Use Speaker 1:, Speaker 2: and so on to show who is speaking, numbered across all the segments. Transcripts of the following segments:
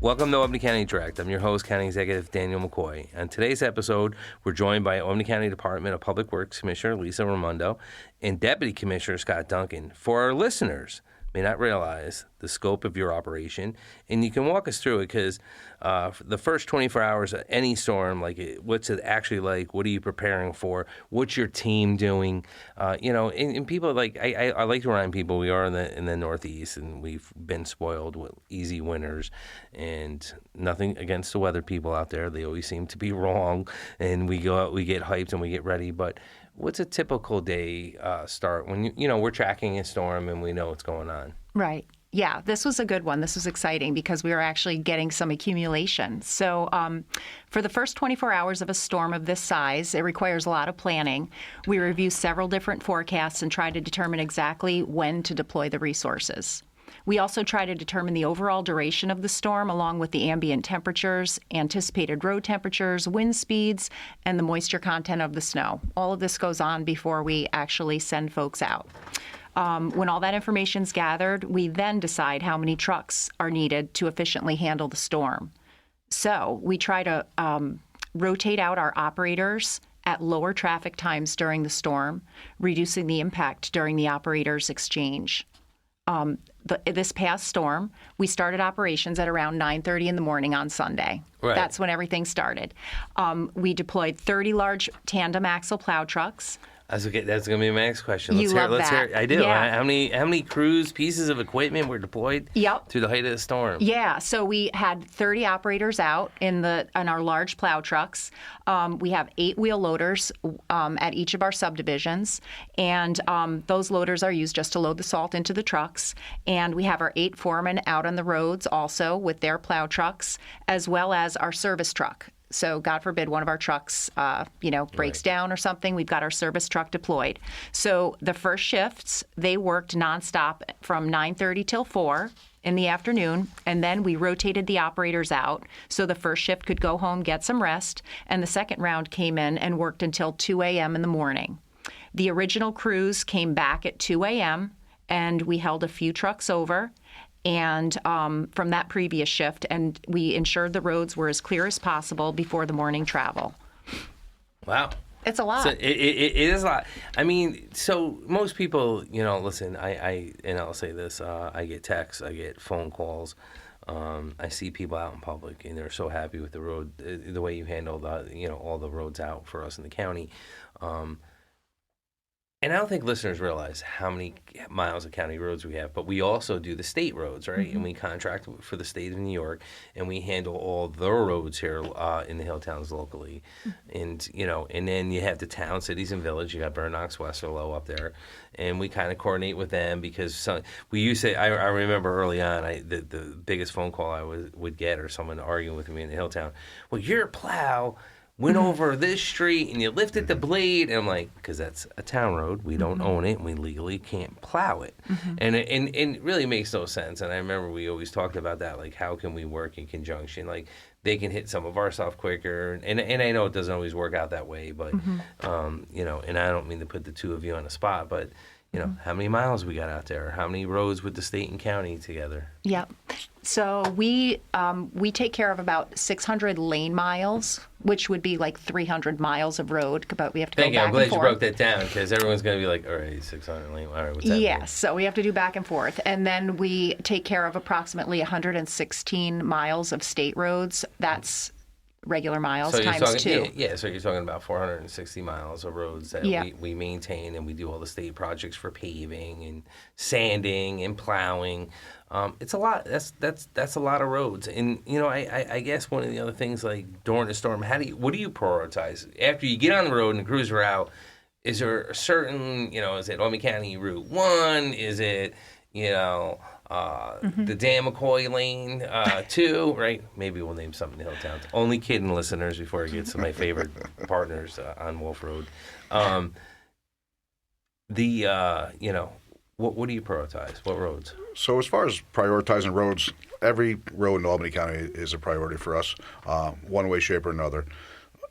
Speaker 1: Welcome to Albany County Direct. I'm your host, County Executive Daniel McCoy. On today's episode, we're joined by Albany County Department of Public Works Commissioner Lisa Ramundo and Deputy Commissioner Scott Duncan. For our listeners, may not realize the scope of your operation, and you can walk us through it because the first 24 hours of any storm, what's it actually like? What are you preparing for? What's your team doing? And people I like to remind people we are in the Northeast, and we've been spoiled with easy winters, and nothing against the weather people out there. They always seem to be wrong, and we go out, we get hyped, and we get ready, but what's a typical day start when we're tracking a storm and we know what's going on?
Speaker 2: Right. Yeah, this was a good one. This was exciting because we were actually getting some accumulation. So for the first 24 hours of a storm of this size, it requires a lot of planning. We review several different forecasts and try to determine exactly when to deploy the resources. We also try to determine the overall duration of the storm along with the ambient temperatures, anticipated road temperatures, wind speeds, and the moisture content of the snow. All of this goes on before we actually send folks out. When all that information is gathered, we then decide how many trucks are needed to efficiently handle the storm. So we try to rotate out our operators at lower traffic times during the storm, reducing the impact during the operators' exchange. This past storm, we started operations at around 9:30 in the morning on Sunday.
Speaker 1: Right.
Speaker 2: That's when everything started. We deployed 30 large tandem axle plow trucks.
Speaker 1: That's okay. That's going to be my next question.
Speaker 2: Let's
Speaker 1: hear it. I do.
Speaker 2: Yeah.
Speaker 1: How many crews, pieces of equipment were deployed through the height of the storm?
Speaker 2: Yeah. So we had 30 operators out in our large plow trucks. We have 8 wheel loaders at each of our subdivisions, and those loaders are used just to load the salt into the trucks. And we have our 8 foremen out on the roads also with their plow trucks, as well as our service truck. So God forbid one of our trucks, breaks down or something, we've got our service truck deployed. So the first shifts, they worked nonstop from 9:30 till 4 in the afternoon, and then we rotated the operators out so the first shift could go home, get some rest, and the second round came in and worked until 2 a.m. in the morning. The original crews came back at 2 a.m., and we held a few trucks over and from that previous shift, and we ensured the roads were as clear as possible before the morning travel.
Speaker 1: Wow.
Speaker 2: It's a lot.
Speaker 1: So it is a lot. I mean, so most people, listen, I'll say this, I get texts, I get phone calls, I see people out in public, and they're so happy with the road, the way you handled, all the roads out for us in the county. And I don't think listeners realize how many miles of county roads we have, but we also do the state roads, right? Mm-hmm. And we contract for the state of New York, and we handle all the roads here in the hill towns locally. Mm-hmm. And then you have the town, cities, and village. You got Burnox, Westerlo up there, and we kind of coordinate with them because we used to. I remember early on, the biggest phone call I would get, or someone arguing with me in the hill town. Well, your plow went over this street and you lifted the blade. And I'm like, because that's a town road. We don't own it, and we legally can't plow it. Mm-hmm. And it really makes no sense. And I remember we always talked about that, like, how can we work in conjunction? Like, they can hit some of our stuff quicker. And I know it doesn't always work out that way, but, and I don't mean to put the two of you on the spot, but, how many miles we got out there? How many roads with the state and county together?
Speaker 2: Yeah. So we take care of about 600 lane miles, which would be like 300 miles of road, but we have to go back and forth.
Speaker 1: I'm glad you broke that down, because everyone's going to be like, all right, 600 lane, all right, what's that mean?
Speaker 2: Yes, so we have to do back and forth. And then we take care of approximately 116 miles of state roads. That's regular miles times 2.
Speaker 1: Yeah, so you're talking about 460 miles of roads that we maintain, and we do all the state projects for paving and sanding and plowing. It's a lot. That's a lot of roads. And I guess one of the other things, like during the storm, what do you prioritize after you get on the road and the crews are out? Is there a certain is it Albany County Route 1? Is it the Dan McCoy Lane 2, right? Maybe we'll name something in the hill towns. Only kidding, listeners, before it gets to my favorite partners on Wolf Road. What do you prioritize? What roads?
Speaker 3: So as far as prioritizing roads, every road in Albany County is a priority for us, one way, shape, or another.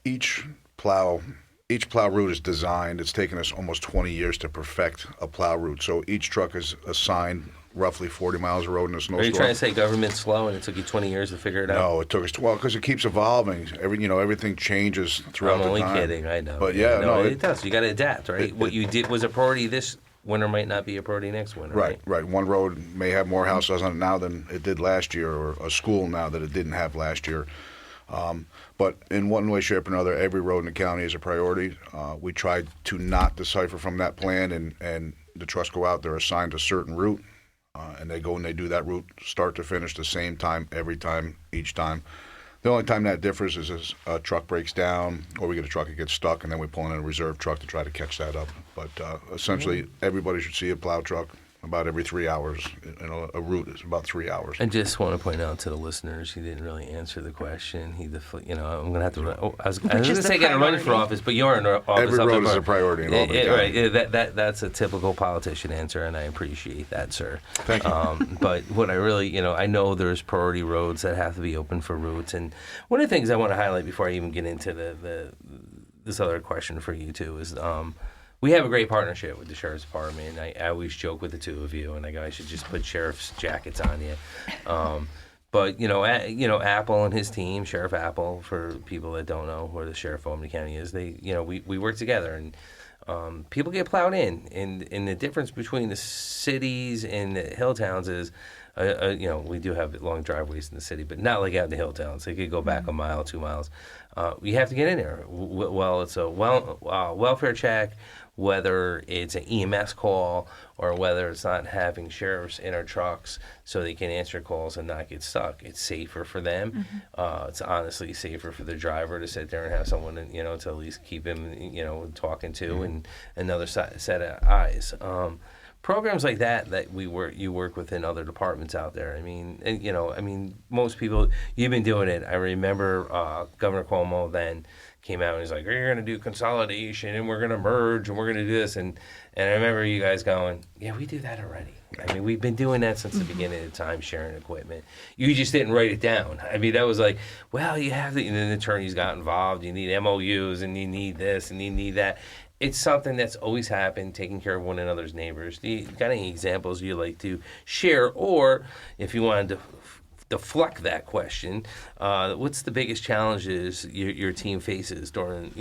Speaker 3: Each plow route is designed. It's taken us almost 20 years to perfect a plow route. So each truck is assigned roughly 40 miles of road in a
Speaker 1: Are
Speaker 3: snowstorm.
Speaker 1: you trying to say government's slow and it took you 20 years to figure it out?
Speaker 3: No, it took us because it keeps evolving. Everything changes throughout
Speaker 1: I'm only
Speaker 3: the time.
Speaker 1: kidding. I know.
Speaker 3: But yeah, no,
Speaker 1: it does. You got to adapt, right? What you did was a priority this winter might not be a priority next winter.
Speaker 3: Right. One road may have more houses on it now than it did last year, or a school now that it didn't have last year. But in one way, shape, or another, every road in the county is a priority. We try to not decipher from that plan, and the trucks go out. They're assigned a certain route, and they go and they do that route start to finish the same time every time, each time. The only time that differs is a truck breaks down, or we get a truck that gets stuck, and then we pull in a reserve truck to try to catch that up. But essentially, everybody should see a plow truck about every 3 hours. A route is about 3 hours.
Speaker 1: I just want to point out to the listeners, he didn't really answer the question. I'm going to have to. I was going to say get a running for office, but you're in office.
Speaker 3: Every road is a priority in Albany County.
Speaker 1: Right. That's a typical politician answer, and I appreciate that, sir.
Speaker 3: Thank you.
Speaker 1: But what I really, I know there's priority roads that have to be open for routes, and one of the things I want to highlight before I even get into this other question for you two is. We have a great partnership with the Sheriff's Department. I always joke with the two of you, and I go, I should just put sheriff's jackets on you. But Apple and his team, Sheriff Apple, for people that don't know where the Sheriff of Albany County is, we work together, and people get plowed in. And the difference between the cities and the hill towns is, we do have long driveways in the city, but not like out in the hill towns. They could go back a mile, 2 miles. You have to get in there. Well, it's a welfare check, whether it's an EMS call or whether it's not having sheriffs in our trucks so they can answer calls and not get stuck. It's safer for them. It's honestly safer for the driver to sit there and have someone, to at least keep him, talking to, and another set of eyes. Programs like that you work with in other departments out there. Most people, you've been doing it. I remember Governor Cuomo then came out and he's like, "We're going to do consolidation and we're going to merge and we're going to do this." And I remember you guys going, "Yeah, we do that already." We've been doing that since the beginning of time, sharing equipment. You just didn't write it down. That was like, well, you have and then the attorneys got involved. You need MOUs and you need this and you need that. It's something that's always happened, taking care of one another's neighbors. Do you got any examples you'd like to share? Or if you wanted to deflect that question, what's the biggest challenges your team faces during,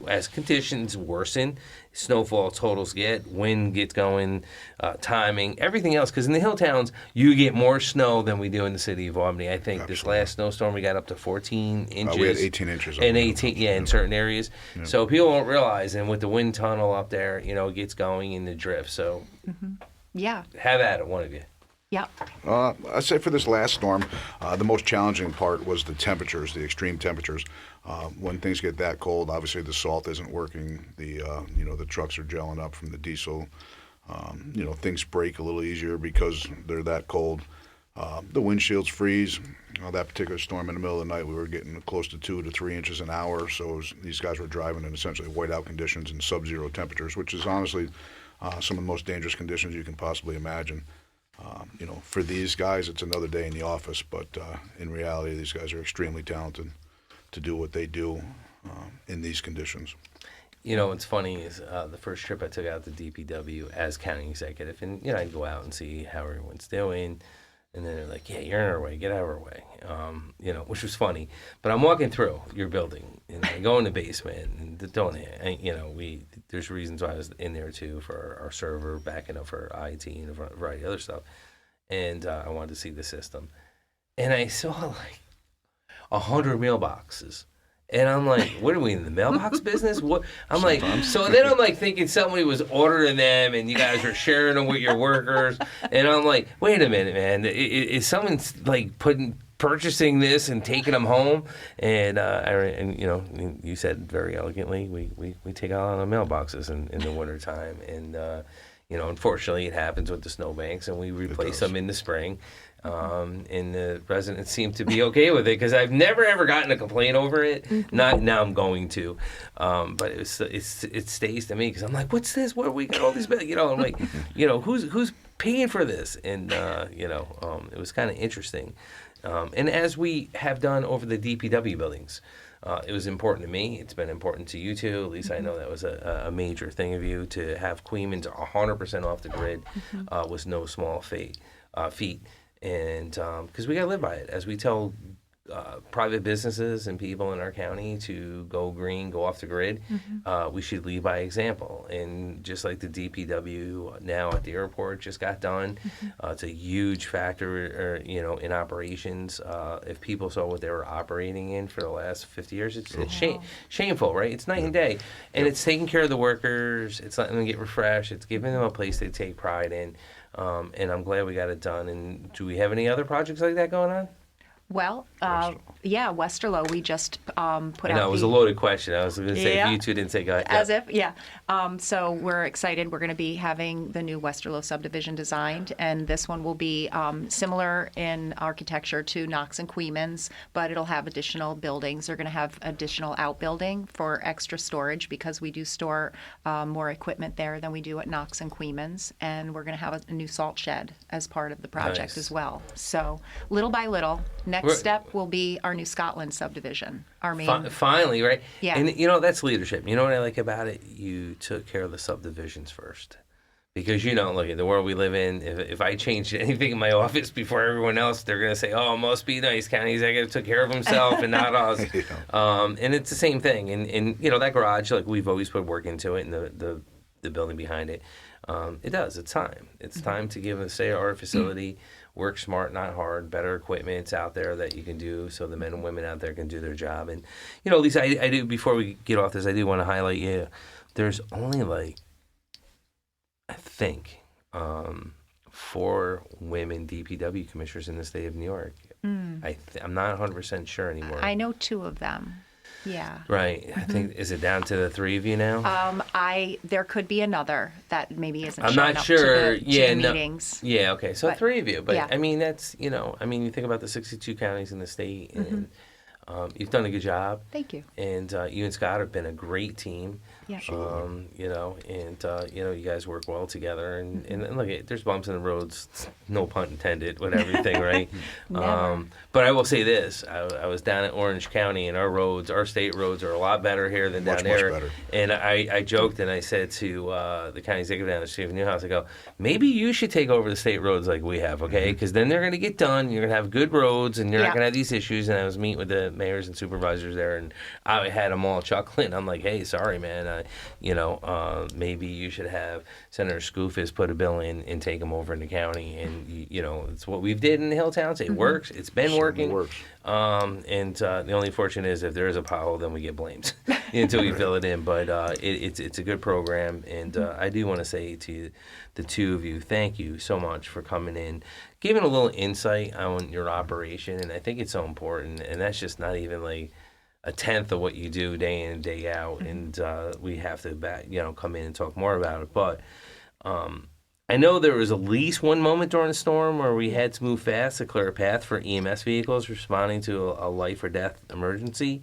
Speaker 1: as conditions worsen, snowfall totals wind gets going, timing, everything else? Because in the hill towns, you get more snow than we do in the city of Albany. I think This last snowstorm, we got up to 14 inches.
Speaker 3: We had 18 inches.
Speaker 1: And 18, in certain areas. Yeah. So people don't realize, and with the wind tunnel up there, it gets going in the drift. So
Speaker 2: yeah,
Speaker 1: have at it, one of you.
Speaker 2: Yeah.
Speaker 3: I'd say for this last storm, the most challenging part was the temperatures, the extreme temperatures. When things get that cold, obviously the salt isn't working. The trucks are gelling up from the diesel. Things break a little easier because they're that cold. The windshields freeze. That particular storm in the middle of the night, we were getting close to 2 to 3 inches an hour. So these guys were driving in essentially whiteout conditions and sub-zero temperatures, which is honestly some of the most dangerous conditions you can possibly imagine. For these guys, it's another day in the office, but in reality, these guys are extremely talented to do what they do in these conditions.
Speaker 1: What's funny is the first trip I took out to DPW as county executive, and I'd go out and see how everyone's doing, and then they're like, "Yeah, you're in our way. Get out of our way," which was funny. But I'm walking through your building, and I go in the basement, and there's reasons why I was in there too for our server, backing up for IT and a variety of other stuff, and I wanted to see the system, and I saw like 100 mailboxes. And I'm like, what are we in the mailbox business? What? I'm like, so then I'm like thinking somebody was ordering them and you guys were sharing them with your workers. And I'm like, wait a minute, man. Is someone like purchasing this and taking them home? And you said very elegantly, we take out on the mailboxes in the wintertime. And, unfortunately it happens with the snowbanks and we replace them in the spring. And the residents seem to be okay with it because I've never ever gotten a complaint over it. Not now, I'm going to, but it stays to me because I'm like, what's this? Where we got all these? I'm like, who's paying for this? And it was kind of interesting. And as we have done over the DPW buildings, it was important to me. It's been important to you too. At least I know that was a major thing of you to have Queens 100% off the grid was no small feat. feet, and because we got to live by it, as we tell private businesses and people in our county to go green, go off the grid. We should lead by example. And just like the DPW now at the airport just got done, it's a huge factor, in operations. If people saw what they were operating in for the last 50 years, it's shameful, right? It's night and day. And it's taking care of the workers. It's letting them get refreshed. It's giving them a place they take pride in. And I'm glad we got it done. And do we have any other projects like that going on?
Speaker 2: Well, Westerlo, we just put out
Speaker 1: I know, it was a loaded question. I was going to say, if you two didn't say go ahead.
Speaker 2: As if, yeah. So we're excited. We're going to be having the new Westerlo subdivision designed, and this one will be similar in architecture to Knox and Queeman's, but it'll have additional buildings. They're going to have additional outbuilding for extra storage because we do store more equipment there than we do at Knox and Queeman's, and we're going to have a new salt shed as part of the project as well. So little by little, next step will be our new Scotland subdivision, our main.
Speaker 1: Finally, right?
Speaker 2: Yeah.
Speaker 1: And that's leadership. You know what I like about it? You took care of the subdivisions first. Because, look at the world we live in. If I changed anything in my office before everyone else, they're going to say, oh, must be nice. County executive took care of himself and not us. And it's the same thing. And that garage, like we've always put work into it and the building behind it. It does. It's time. It's time to give a state-of-the-art facility. Work smart, not hard. Better equipment out there that you can do so the men and women out there can do their job. And, Lisa, I do, before we get off this, I do want to highlight, there's only I think, 4 women DPW commissioners in the state of New York. I'm not 100% sure anymore.
Speaker 2: I know 2 of them. Yeah.
Speaker 1: Right. I think, is it down to the 3 of you now?
Speaker 2: There could be another that maybe isn't
Speaker 1: I'm
Speaker 2: showing
Speaker 1: not
Speaker 2: up
Speaker 1: sure.
Speaker 2: to the meetings.
Speaker 1: Yeah, okay. So 3 of you. But,
Speaker 2: yeah.
Speaker 1: I mean, that's, you think about the 62 counties in the state, and you've done a good job.
Speaker 2: Thank you.
Speaker 1: And you and Scott have been a great team.
Speaker 2: Yeah.
Speaker 1: You guys work well together. And look, there's bumps in the roads, no pun intended, with everything, right?
Speaker 2: Never.
Speaker 1: But I will say this. I was down in Orange County, and our state roads are a lot better here than down there.
Speaker 3: Much better.
Speaker 1: And I joked, and I said to the county executive down there, Stephen Newhouse, I go, maybe you should take over the state roads like we have, okay? Because then they're going to get done. You're going to have good roads, and you're not going to have these issues. And I was meeting with the mayors and supervisors there, and I had them all chuckling. I'm like, hey, sorry, man. Maybe you should have Senator Skoufis put a bill in and take them over in the county. And, it's what we've did in the hill towns. It works. It's been working.
Speaker 3: Works.
Speaker 1: The only fortune is if there is a pothole, then we get blamed until we fill it in. But it's a good program. And I do want to say to the 2 of you, thank you so much for coming in, giving a little insight on your operation. And I think it's so important. And that's just not even a tenth of what you do day in and day out, and we have to come in and talk more about it. But I know there was at least one moment during the storm where we had to move fast to clear a path for EMS vehicles responding to a life or death emergency.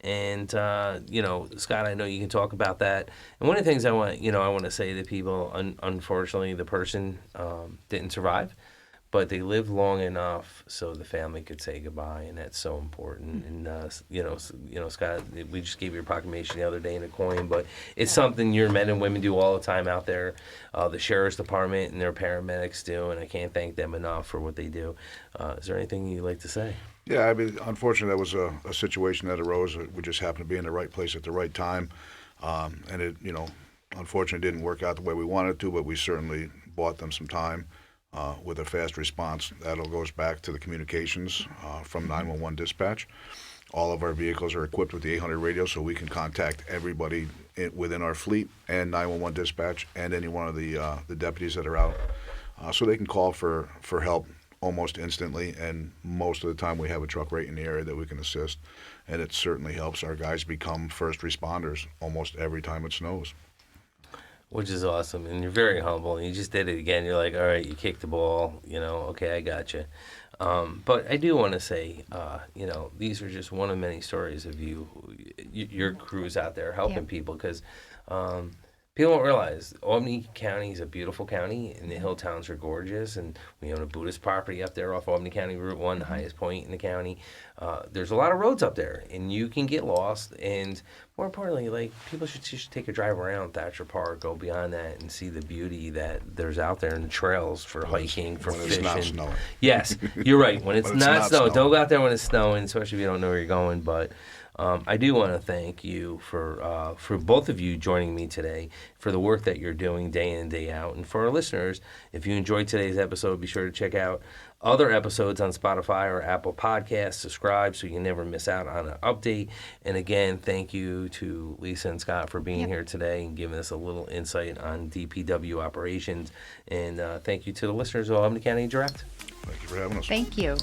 Speaker 1: And Scott, I know you can talk about that. And one of the things I want to say to people, unfortunately, the person didn't survive. But they lived long enough so the family could say goodbye, and that's so important. And Scott, we just gave you a proclamation the other day in a coin, but it's something your men and women do all the time out there. The sheriff's department and their paramedics do, and I can't thank them enough for what they do. Is there anything you'd like to say?
Speaker 3: Yeah, I mean, unfortunately, that was a situation that arose. We just happened to be in the right place at the right time, and it, unfortunately, didn't work out the way we wanted it to. But we certainly bought them some time. With a fast response. That all goes back to the communications from 911 dispatch. All of our vehicles are equipped with the 800 radio, so we can contact everybody within our fleet and 911 dispatch and any one of the deputies that are out. So they can call for help almost instantly, and most of the time we have a truck right in the area that we can assist, and it certainly helps our guys become first responders almost every time it snows.
Speaker 1: Which is awesome, and you're very humble, and you just did it again. You're like, all right, you kicked the ball, okay, I got you. But I do want to say, these are just one of many stories of your crews out there helping people, because People don't realize Albany County is a beautiful county, and the hill towns are gorgeous. And we own a Buddhist property up there off Albany County Route 1, the highest point in the county. There's a lot of roads up there, and you can get lost. And more importantly, like people should just take a drive around Thatcher Park, go beyond that, and see the beauty that there's out there in the trails for hiking, for
Speaker 3: when
Speaker 1: fishing.
Speaker 3: it's not snowing.
Speaker 1: Yes, you're right. When it's,
Speaker 3: When it's
Speaker 1: not
Speaker 3: not
Speaker 1: snowing,
Speaker 3: snowing.
Speaker 1: don't go out there when it's snowing, especially if you don't know where you're going. But I do want to thank you for both of you joining me today, for the work that you're doing day in and day out. And for our listeners, if you enjoyed today's episode, be sure to check out other episodes on Spotify or Apple Podcasts. Subscribe so you never miss out on an update. And again, thank you to Lisa and Scott for being here today and giving us a little insight on DPW operations. And thank you to the listeners of Albany County Direct.
Speaker 3: Thank you for having us.
Speaker 2: Thank you.